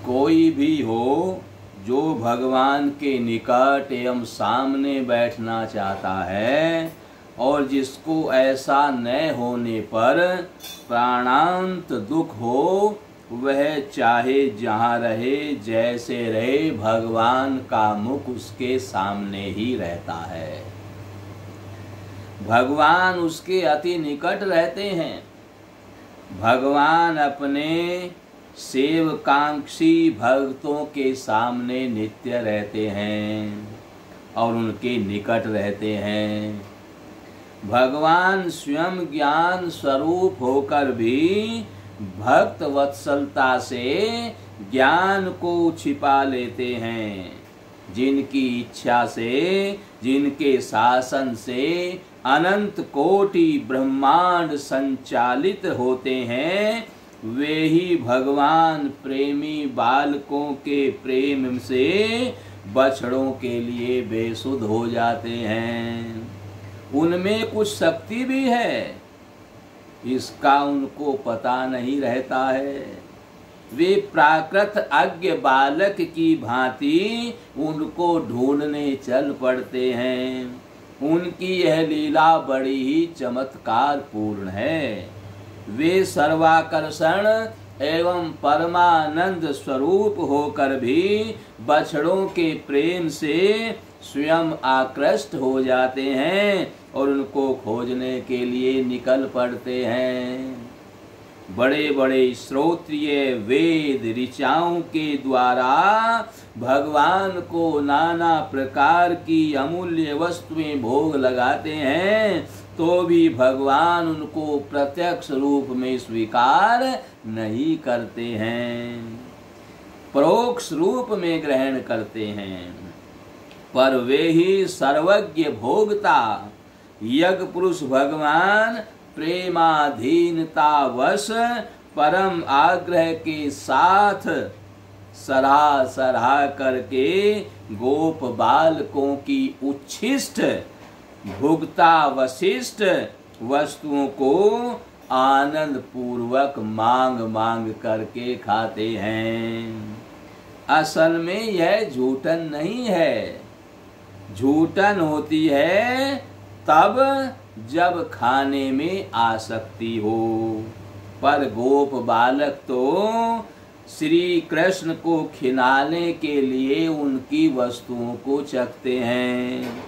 कोई भी हो जो भगवान के निकट एवं सामने बैठना चाहता है और जिसको ऐसा न होने पर प्राणांत दुख हो, वह चाहे जहाँ रहे जैसे रहे, भगवान का मुख उसके सामने ही रहता है। भगवान उसके अति निकट रहते हैं। भगवान अपने सेवकांक्षी भक्तों के सामने नित्य रहते हैं और उनके निकट रहते हैं। भगवान स्वयं ज्ञान स्वरूप होकर भी भक्त वत्सलता से ज्ञान को छिपा लेते हैं। जिनकी इच्छा से, जिनके शासन से अनंत कोटि ब्रह्मांड संचालित होते हैं, वे ही भगवान प्रेमी बालकों के प्रेम से बछड़ों के लिए बेसुध हो जाते हैं। उनमें कुछ शक्ति भी है, इसका उनको पता नहीं रहता है। वे प्राकृत अज्ञ बालक की भांति उनको ढूंढने चल पड़ते हैं। उनकी यह लीला बड़ी ही चमत्कार पूर्ण है। वे सर्वाकर्षण एवं परमानंद स्वरूप होकर भी बछड़ों के प्रेम से स्वयं आकृष्ट हो जाते हैं और उनको खोजने के लिए निकल पड़ते हैं। बड़े बड़े श्रोत्रिय वेद ऋचाओं के द्वारा भगवान को नाना प्रकार की अमूल्य वस्तुएं भोग लगाते हैं, तो भी भगवान उनको प्रत्यक्ष रूप में स्वीकार नहीं करते हैं, परोक्ष रूप में ग्रहण करते हैं। पर वे ही सर्वज्ञ भोगता यज्ञ पुरुष भगवान प्रेमाधीनता वश परम आग्रह के साथ सराह सराह करके गोप बालकों की उच्छिष्ट भुगता वशिष्ठ वस्तुओं को आनंद पूर्वक मांग मांग करके खाते हैं। असल में यह झूठन नहीं है। झूठन होती है तब जब खाने में आसक्ति हो। पर गोप बालक तो श्री कृष्ण को खिलाने के लिए उनकी वस्तुओं को चखते हैं।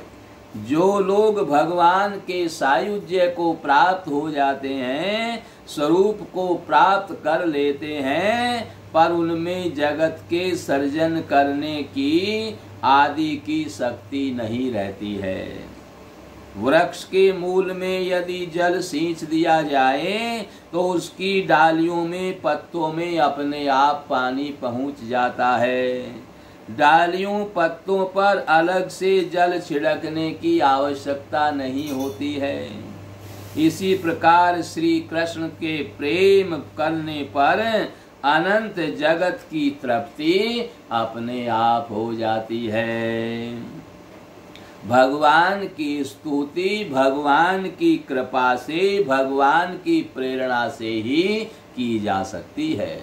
जो लोग भगवान के सायुज्य को प्राप्त हो जाते हैं, स्वरूप को प्राप्त कर लेते हैं, पर उनमें जगत के सर्जन करने की आदि की शक्ति नहीं रहती है। वृक्ष के मूल में यदि जल सींच दिया जाए तो उसकी डालियों में, पत्तों में अपने आप पानी पहुंच जाता है। डालियों पत्तों पर अलग से जल छिड़कने की आवश्यकता नहीं होती है। इसी प्रकार श्री कृष्ण के प्रेम करने पर अनंत जगत की तृप्ति अपने आप हो जाती है। भगवान की स्तुति भगवान की कृपा से, भगवान की प्रेरणा से ही की जा सकती है।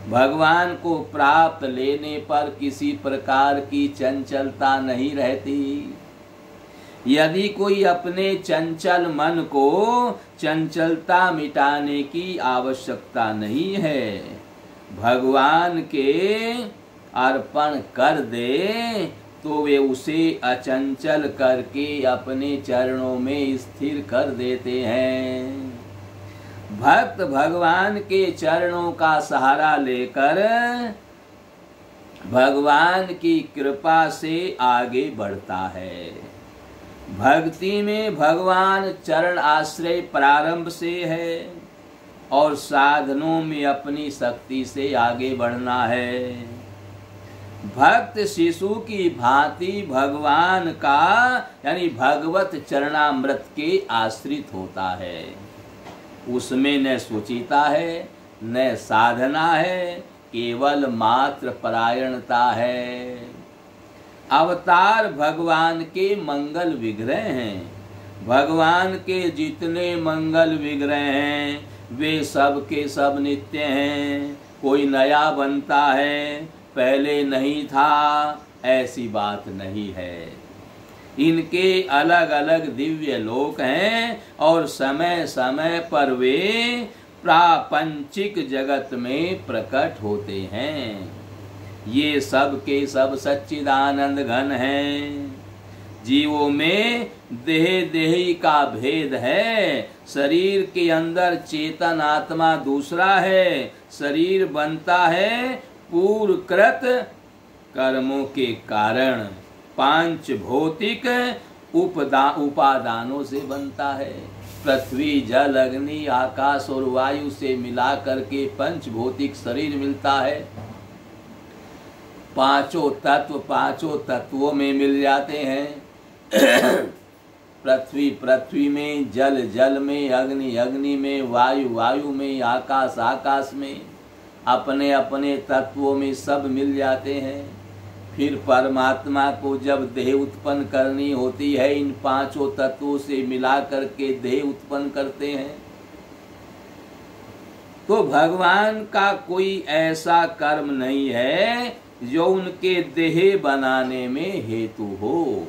भगवान को प्राप्त लेने पर किसी प्रकार की चंचलता नहीं रहती। यदि कोई अपने चंचल मन को चंचलता मिटाने की आवश्यकता नहीं है, भगवान के अर्पण कर दे तो वे उसे अचंचल करके अपने चरणों में स्थिर कर देते हैं। भक्त भगवान के चरणों का सहारा लेकर भगवान की कृपा से आगे बढ़ता है। भक्ति में भगवान चरण आश्रय प्रारंभ से है और साधनों में अपनी शक्ति से आगे बढ़ना है। भक्त शिशु की भांति भगवान का यानी भगवत चरणामृत के आश्रित होता है। उसमें न सुचिता है, न साधना है, केवल मात्र परायणता है। अवतार भगवान के मंगल विग्रह हैं। भगवान के जितने मंगल विग्रह हैं वे सब के सब नित्य हैं। कोई नया बनता है, पहले नहीं था, ऐसी बात नहीं है। इनके अलग अलग दिव्य लोक हैं और समय समय पर वे प्रापंचिक जगत में प्रकट होते हैं। ये सब के सब सच्चिदानंद घन हैं। जीवों में देह देही का भेद है। शरीर के अंदर चेतन आत्मा दूसरा है। शरीर बनता है पूर्वकृत कर्मों के कारण, पांच भौतिक उपादानों से बनता है। पृथ्वी, जल, अग्नि, आकाश और वायु से मिला करके पंच भौतिक शरीर मिलता है। पांचों तत्वों में मिल जाते हैं। पृथ्वी में, जल में, अग्नि में, वायु में, आकाश में, अपने अपने तत्वों में सब मिल जाते हैं। फिर परमात्मा को जब देह उत्पन्न करनी होती है, इन पांचों तत्वों से मिला करके देह उत्पन्न करते हैं। तो भगवान का कोई ऐसा कर्म नहीं है जो उनके देह बनाने में हेतु हो।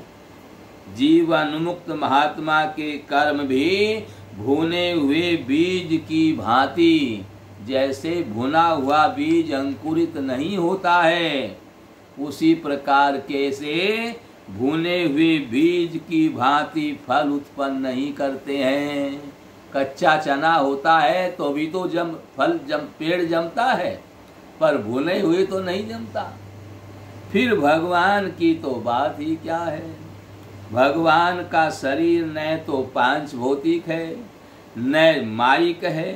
जीवन मुक्त महात्मा के कर्म भी भुने हुए बीज की भांति, जैसे भुना हुआ बीज अंकुरित नहीं होता है, उसी प्रकार कैसे भुने हुए बीज की भांति फल उत्पन्न नहीं करते हैं। कच्चा चना होता है तो भी तो पेड़ जमता है, पर भुने हुए तो नहीं जमता। फिर भगवान की तो बात ही क्या है। भगवान का शरीर न तो पांच भौतिक है, न माइक है।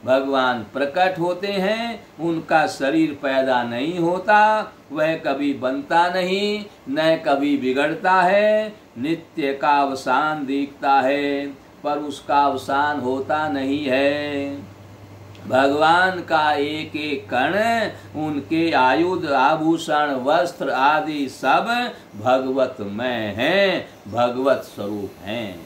भगवान प्रकट होते हैं, उनका शरीर पैदा नहीं होता, वह कभी बनता नहीं, न कभी बिगड़ता है। नित्य का अवसान दिखता है, पर उसका अवसान होता नहीं है। भगवान का एक एक कण, उनके आयुध, आभूषण, वस्त्र आदि सब भगवतमय हैं, भगवत स्वरूप हैं।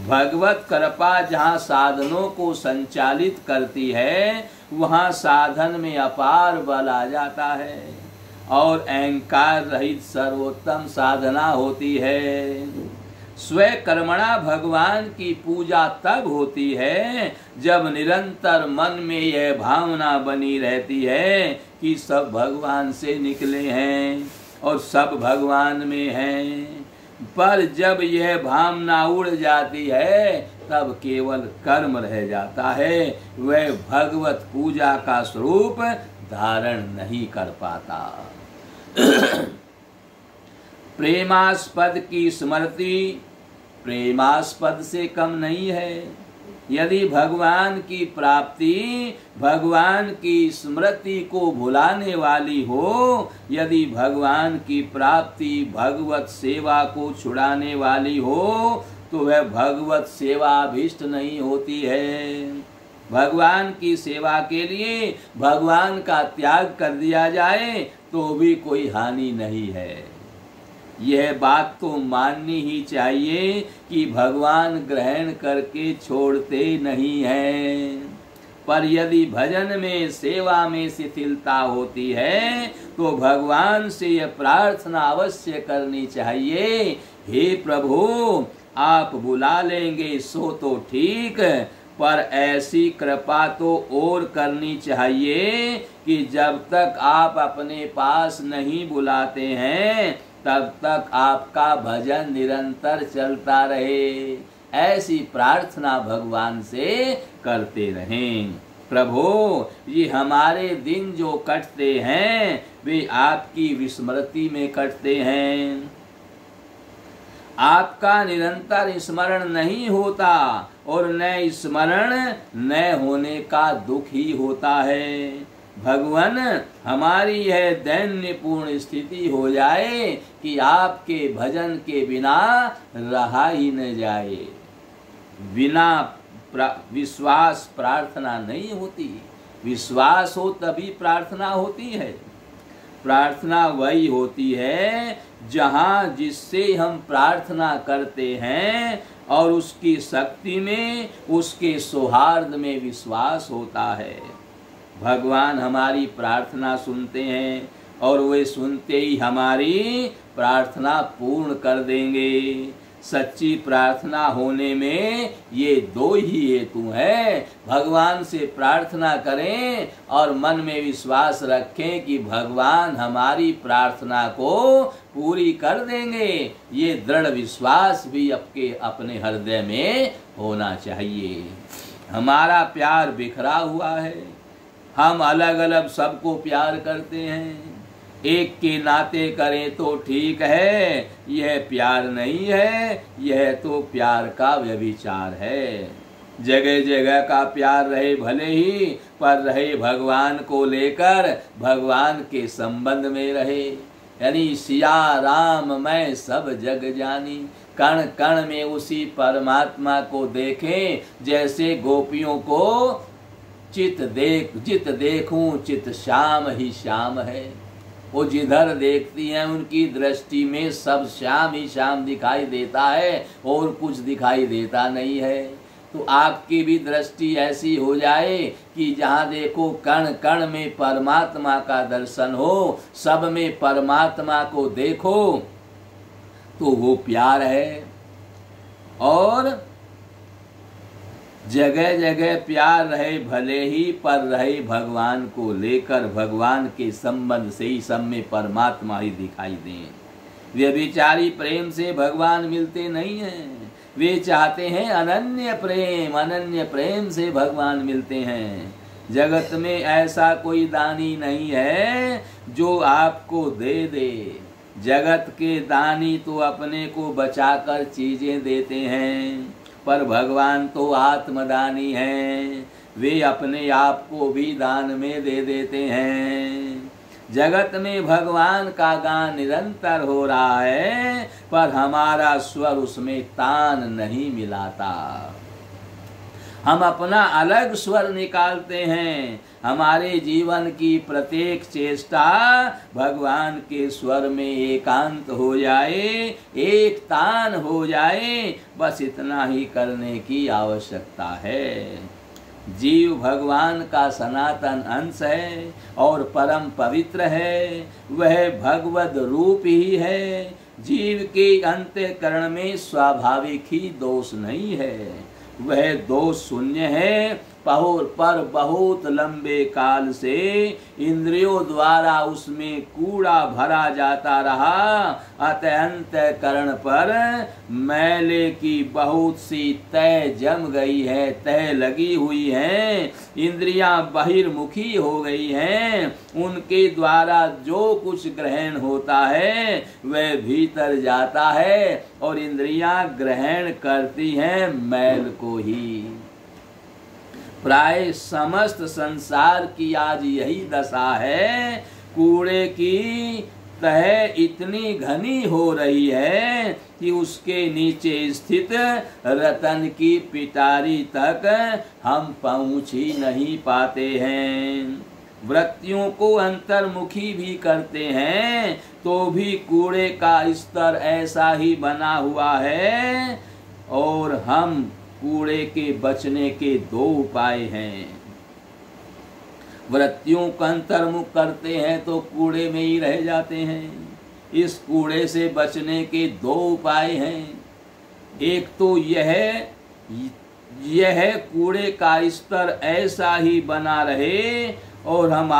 भगवत कृपा जहाँ साधनों को संचालित करती है, वहाँ साधन में अपार बल आ जाता है और अहंकार रहित सर्वोत्तम साधना होती है। स्वकर्मणा भगवान की पूजा तब होती है जब निरंतर मन में यह भावना बनी रहती है कि सब भगवान से निकले हैं और सब भगवान में हैं। पर जब यह भावना उड़ जाती है, तब केवल कर्म रह जाता है, वह भगवत पूजा का स्वरूप धारण नहीं कर पाता। प्रेमास्पद की स्मृति प्रेमास्पद से कम नहीं है। यदि भगवान की प्राप्ति भगवान की स्मृति को भुलाने वाली हो, यदि भगवान की प्राप्ति भगवत सेवा को छुड़ाने वाली हो, तो वह भगवत सेवा अभीष्ट नहीं होती है। भगवान की सेवा के लिए भगवान का त्याग कर दिया जाए तो भी कोई हानि नहीं है। यह बात तो माननी ही चाहिए कि भगवान ग्रहण करके छोड़ते नहीं हैं। पर यदि भजन में, सेवा में शिथिलता होती है, तो भगवान से यह प्रार्थना अवश्य करनी चाहिए, हे प्रभु, आप बुला लेंगे सो तो ठीक, पर ऐसी कृपा तो और करनी चाहिए कि जब तक आप अपने पास नहीं बुलाते हैं, तब तक आपका भजन निरंतर चलता रहे। ऐसी प्रार्थना भगवान से करते रहें। प्रभु, ये हमारे दिन जो कटते हैं, वे आपकी विस्मृति में कटते हैं। आपका निरंतर स्मरण नहीं होता और न स्मरण न होने का दुख ही होता है। भगवान, हमारी यह दैन्यपूर्ण स्थिति हो जाए कि आपके भजन के बिना रहा ही न जाए। बिना विश्वास प्रार्थना नहीं होती। विश्वास हो तभी प्रार्थना होती है। प्रार्थना वही होती है जहाँ जिससे हम प्रार्थना करते हैं और उसकी शक्ति में, उसके सौहार्द में विश्वास होता है। भगवान हमारी प्रार्थना सुनते हैं और वे सुनते ही हमारी प्रार्थना पूर्ण कर देंगे। सच्ची प्रार्थना होने में ये दो ही हेतु हैं। भगवान से प्रार्थना करें और मन में विश्वास रखें कि भगवान हमारी प्रार्थना को पूरी कर देंगे। ये दृढ़ विश्वास भी अपने हृदय में होना चाहिए। हमारा प्यार बिखरा हुआ है, हम अलग अलग सबको प्यार करते हैं। एक के नाते करें तो ठीक है, यह प्यार नहीं है, यह तो प्यार का व्यभिचार है। जगह जगह का प्यार रहे भले ही, पर रहे भगवान को लेकर, भगवान के संबंध में रहे। यानी सिया राम मैं सब जग जानी, कण कण में उसी परमात्मा को देखें। जैसे गोपियों को जित देखूं चित श्याम ही श्याम है। वो जिधर देखती हैं उनकी दृष्टि में सब श्याम ही श्याम दिखाई देता है और कुछ दिखाई देता नहीं है। तो आपकी भी दृष्टि ऐसी हो जाए कि जहाँ देखो कण कण में परमात्मा का दर्शन हो, सब में परमात्मा को देखो, तो वो प्यार है। और जगह जगह प्यार रहे भले ही, पर रहे भगवान को लेकर, भगवान के संबंध से ही सब में परमात्मा ही दिखाई दें। व्यभिचारी प्रेम से भगवान मिलते नहीं हैं, वे चाहते हैं अनन्य प्रेम। अनन्य प्रेम से भगवान मिलते हैं। जगत में ऐसा कोई दानी नहीं है जो आपको दे दे। जगत के दानी तो अपने को बचाकर चीजें देते हैं, पर भगवान तो आत्मदानी हैं। वे अपने आप को भी दान में दे देते हैं। जगत में भगवान का गान निरंतर हो रहा है, पर हमारा स्वर उसमें तान नहीं मिलाता। हम अपना अलग स्वर निकालते हैं। हमारे जीवन की प्रत्येक चेष्टा भगवान के स्वर में एकांत हो जाए, एक तान हो जाए, बस इतना ही करने की आवश्यकता है। जीव भगवान का सनातन अंश है और परम पवित्र है। वह भगवद रूप ही है। जीव के अंतःकरण में स्वाभाविक ही दोष नहीं है, वह दोष शून्य है। पर बहुत लंबे काल से इंद्रियों द्वारा उसमें कूड़ा भरा जाता रहा। अतः अंतःकरण पर मैले की बहुत सी तय जम गई है, तय लगी हुई है। इंद्रियां बहिर्मुखी हो गई हैं। उनके द्वारा जो कुछ ग्रहण होता है वह भीतर जाता है और इंद्रियां ग्रहण करती हैं मैल को ही। प्राय समस्त संसार की आज यही दशा है। कूड़े की तह इतनी घनी हो रही है कि उसके नीचे स्थित रतन की पिटारी तक हम पहुंच ही नहीं पाते हैं। वृत्तियों को अंतर्मुखी भी करते हैं तो भी कूड़े का स्तर ऐसा ही बना हुआ है। और हम कूड़े के बचने के दो उपाय हैं। वृत्तियों का अंतर्मुख करते हैं तो कूड़े में ही रह जाते हैं। इस कूड़े से बचने के दो उपाय हैं। एक तो यह कूड़े का स्तर ऐसा ही बना रहे और हम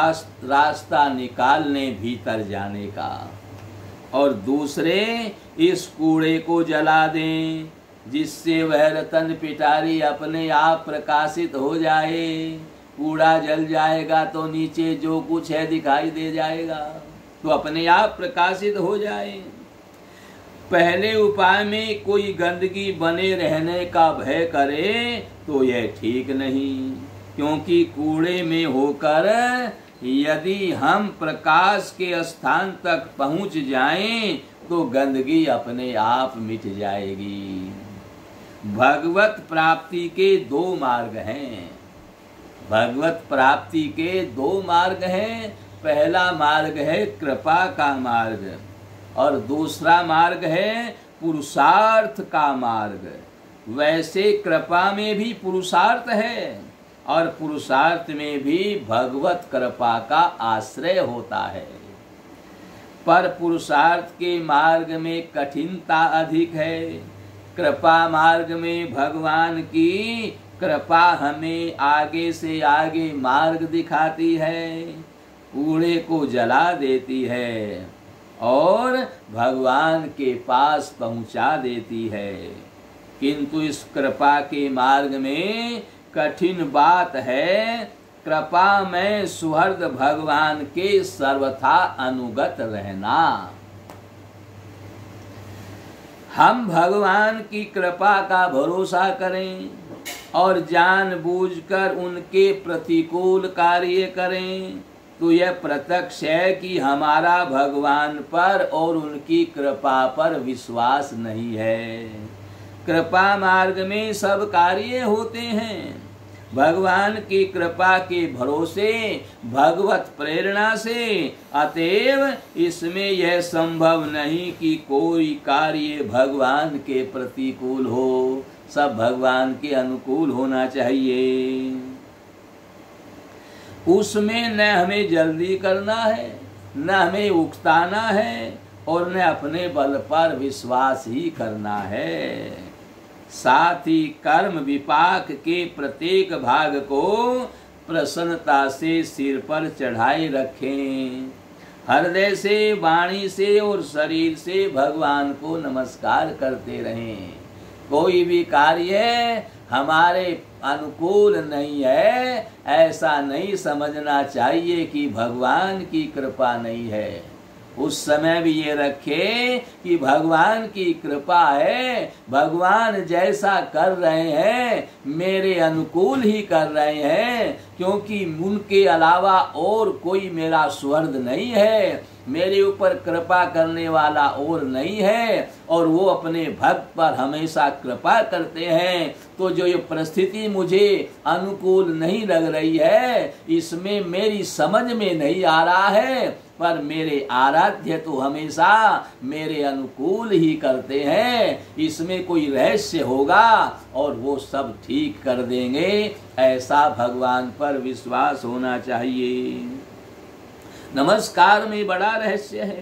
रास्ता निकाल लें भीतर जाने का, और दूसरे इस कूड़े को जला दें जिससे वह रतन पिटारी अपने आप प्रकाशित हो जाए। कूड़ा जल जाएगा तो नीचे जो कुछ है दिखाई दे जाएगा, तो अपने आप प्रकाशित हो जाए। पहले उपाय में कोई गंदगी बने रहने का भय करे तो यह ठीक नहीं, क्योंकि कूड़े में होकर यदि हम प्रकाश के स्थान तक पहुंच जाएं तो गंदगी अपने आप मिट जाएगी। भगवत प्राप्ति के दो मार्ग हैं। भगवत प्राप्ति के दो मार्ग हैं। पहला मार्ग है कृपा का मार्ग और दूसरा मार्ग है पुरुषार्थ का मार्ग। वैसे कृपा में भी पुरुषार्थ है और पुरुषार्थ में भी भगवत कृपा का आश्रय होता है। पर पुरुषार्थ के मार्ग में कठिनता अधिक है। कृपा मार्ग में भगवान की कृपा हमें आगे से आगे मार्ग दिखाती है, कूड़े को जला देती है और भगवान के पास पहुंचा देती है। किंतु इस कृपा के मार्ग में कठिन बात है, कृपा में सुहृद भगवान के सर्वथा अनुगत रहना। हम भगवान की कृपा का भरोसा करें और जानबूझकर उनके प्रतिकूल कार्य करें तो यह प्रत्यक्ष है कि हमारा भगवान पर और उनकी कृपा पर विश्वास नहीं है। कृपा मार्ग में सब कार्य होते हैं भगवान की कृपा के भरोसे, भगवत प्रेरणा से। अतएव इसमें यह संभव नहीं कि कोई कार्य भगवान के प्रतिकूल हो, सब भगवान के अनुकूल होना चाहिए। उसमें न हमें जल्दी करना है, न हमें उकताना है और न अपने बल पर विश्वास ही करना है। साथ ही कर्म विपाक के प्रत्येक भाग को प्रसन्नता से सिर पर चढ़ाए रखें। हृदय से, वाणी से और शरीर से भगवान को नमस्कार करते रहें। कोई भी कार्य हमारे अनुकूल नहीं है ऐसा नहीं समझना चाहिए कि भगवान की कृपा नहीं है। उस समय भी ये रखे कि भगवान की कृपा है, भगवान जैसा कर रहे हैं मेरे अनुकूल ही कर रहे हैं, क्योंकि उनके अलावा और कोई मेरा सुहृद नहीं है, मेरे ऊपर कृपा करने वाला और नहीं है और वो अपने भक्त पर हमेशा कृपा करते हैं। तो जो ये परिस्थिति मुझे अनुकूल नहीं लग रही है, इसमें मेरी समझ में नहीं आ रहा है, पर मेरे आराध्य तो हमेशा मेरे अनुकूल ही करते हैं, इसमें कोई रहस्य होगा और वो सब ठीक कर देंगे, ऐसा भगवान पर विश्वास होना चाहिए। नमस्कार में बड़ा रहस्य है,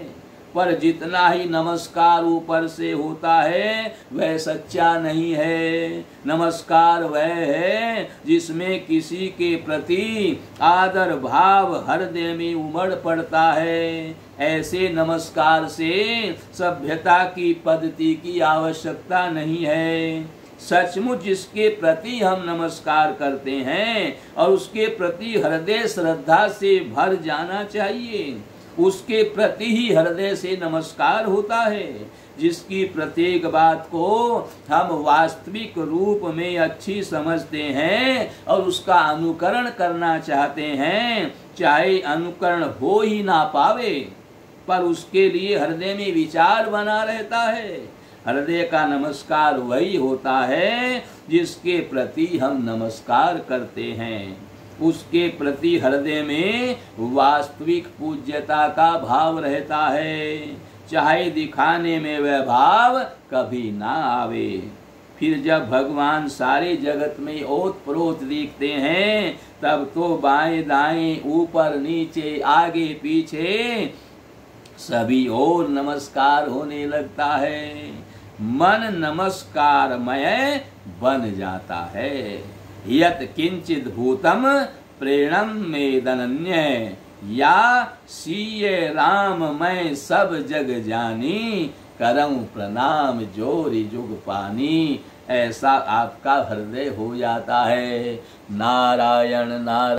पर जितना ही नमस्कार ऊपर से होता है वह सच्चा नहीं है। नमस्कार वह है जिसमें किसी के प्रति आदर भाव हृदय में उमड़ पड़ता है। ऐसे नमस्कार से सभ्यता की पद्धति की आवश्यकता नहीं है। सचमुच जिसके प्रति हम नमस्कार करते हैं और उसके प्रति हृदय श्रद्धा से भर जाना चाहिए, उसके प्रति ही हृदय से नमस्कार होता है। जिसकी प्रत्येक बात को हम वास्तविक रूप में अच्छी समझते हैं और उसका अनुकरण करना चाहते हैं, चाहे अनुकरण हो ही ना पावे, पर उसके लिए हृदय में विचार बना रहता है। हृदय का नमस्कार वही होता है जिसके प्रति हम नमस्कार करते हैं, उसके प्रति हृदय में वास्तविक पूज्यता का भाव रहता है, चाहे दिखाने में वह भाव कभी ना आवे। फिर जब भगवान सारे जगत में ओतप्रोत दिखते हैं तब तो बाएं दाएं ऊपर नीचे आगे पीछे सभी और नमस्कार होने लगता है। मन नमस्कारमय बन जाता है। यत किंचित भूतम प्रेरणम मेदनन्य या सीये राम मैं सब जग जानी करऊं प्रणाम जोरी जुग पानी। ऐसा आपका हृदय हो जाता है। नारायण नारायण।